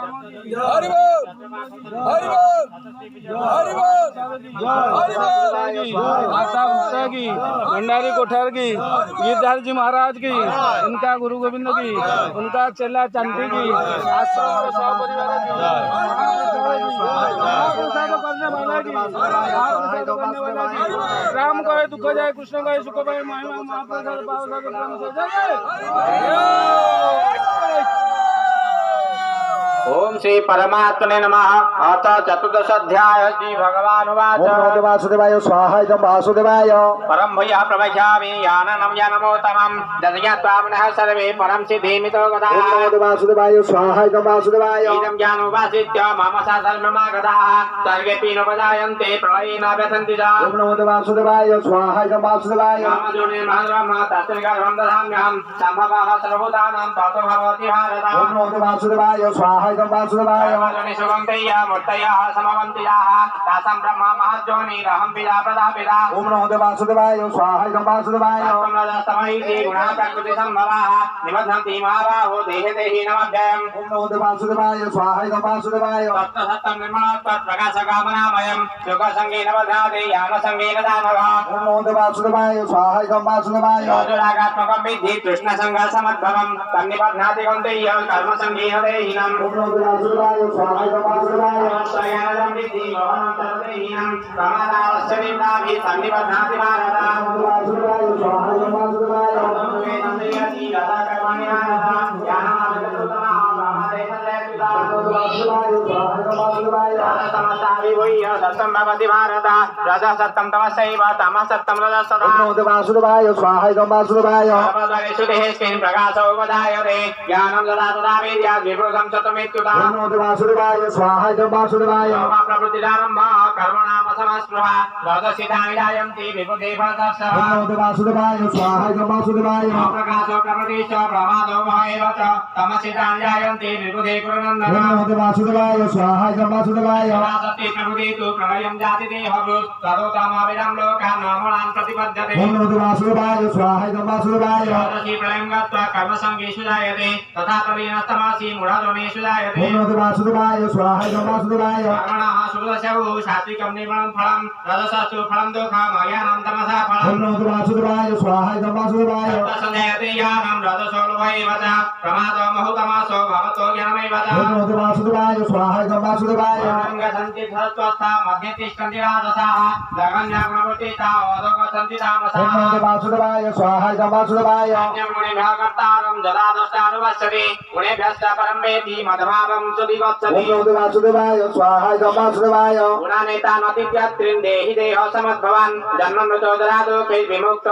हरि बोल हरि बोल हरि बोल हरि बोल। माता गुप्ता की, भंडारी कोठार की, गिरधारी जी महाराज की, इनका गुरु गोविंद की, उनका चेला चंटी की, आश्रम और सपरिवार की, महाप्रसाद करने वाला की, महाप्रसाद करने वाला की, राम कहे दुख जाए, कृष्ण कहे सुख पाए, महिमा महाप्रसाद पावसाद क्रम से जय। ओम श्री परमात्मने नमः। अथ चतुर्दश अध्याय श्री भगवानुवाच। ओम वासुदेवाय स्वाहा इदं वासुदेवाय परम भूयः प्रवक्ष्यामि ज्ञाननं ज्ञानमोत्तमं दशज्ञात्वामनः सर्वे परम सिद्धिमितो गताः। ओम वासुदेवाय स्वाहा इदं वासुदेवाय इदं ज्ञानोपाश्रित्य मम साधर्ममागताः सर्वेऽपि नोपजायन्ते प्रलये न व्यथन्ति च। ओम वासुदेवाय स्वाहा इदं वासुदेवाय मम ज्योतिर्महाब्रह्म तस्मिन् गर्भं दधाम्यहं सम्भवः सर्वभूतानां ततो भवति भारत। ओम वासुदेवाय स्वाहा इदं वासुदेवाय सुगन्धयः मूर्तयः समवन्तियाः तासां ब्रह्म महज्योनिरहं पिता प्रदापिता। ओम वासुदेवाय स्वाहा इदं वासुदेवाय तमस्तमैति गुणः प्रकृतिसम्भवाः निबध्नन्ति महाबाहो देहे देहिनमभ्ययम्। ओम वासुदेवाय स्वाहा इदं वासुदेवाय तत्त्वसत्त्वं निर्मलत्वत्प्रकाशकामनामयं योगसङ्गेन बध्नाति ज्ञानसङ्गेन दानवः। ओम वासुदेवाय स्वाहा इदं वासुदेवाय योगरागात्मकं विद्धि कृष्णसङ्गसमद्भवं तन्निबध्नाति कौन्तेयः कर्मसङ्गेन देहिनम्। ओम वासुदेवाय स्वाहा इदं वासुदेवाय स्वयं विद्धि भवनं सर्वदेहिनं प्रमादावश्च निन्दाभिः तन्निबध्नाति भारत। ओम वासुदेवाय स्वाहा इदं वासुदेवाय भवति भारत। रजः सत्यं तमसैव तमः सत्यं रजः सदा। ओम वासुदेवाय स्वाहा इदं वासुदेवाय सर्वदेषु देहेऽस्मिन् प्रकाशो उपजायते ज्ञानं ददा तदा वेद्यात् विभुतं शतमेत्युता। ओम वासुदेवाय स्वाहा इदं वासुदेवाय प्रवृत्तिरारम्भः कर्मणामसमस्पृहा रजसितानि जायन्ति विबुधे फलतः। ओम वासुदेवाय स्वाहा इदं वासुदेवाय प्रकाशो प्रकृतिश्च प्रमादो मोहेव च तमसितानि जायन्ति विबुधे कुरुनन्दन। ओम वासुदेवाय स्वाहा इदं वासुदेवाय सत्ये प्रकृति तु प्रलयं जाति देहभूत् तदोतमविदं लोकान् नामणान् प्रतिपद्यते। ओम वासुदेवाय स्वाहा इदं वासुदेवाय रजसि प्रलयं गत्वा कर्मसङ्गेषु जायते तथा प्रलीनस्तमसि मूढाधनेषु जायते। ओम वासुदेवाय स्वाहा इदं वासुदेवाय कर्मणः सुदशौ सात्विकं निर्मलं फलं रजसस्तु फलं दुःखम् अज्ञानं तमसः फलम्। ओम वासुदेवाय स्वाहा इदं वासुदेवाय तत्संजयते ज्ञानं रजसो लोभैव च प्रमादो बहुतमसो भवतो ज्ञानमेव च। ओम वासुदेवाय स्वाहा इदं वासुदेवाय गच्छन्ति धत्वस्था मध्ये तिष्ठन्ति राजसाः जगन्यागुणवर्तिता अधो गच्छन्ति तामसाः। ओम वासुदेवाय स्वाहा इदं वासुदेवाय गुणेभ्यः कर्तारं यदा दृष्टानुपश्यति गुणेभ्यश्च परं वेति मदभावं सुविगच्छति। ओम वासुदेवाय स्वाहा इदं वासुदेवाय गुणानेतानतित्यत्रिन् देहि देह समद्भवान् जन्ममृतो जरादुःखैर्विमुक्तो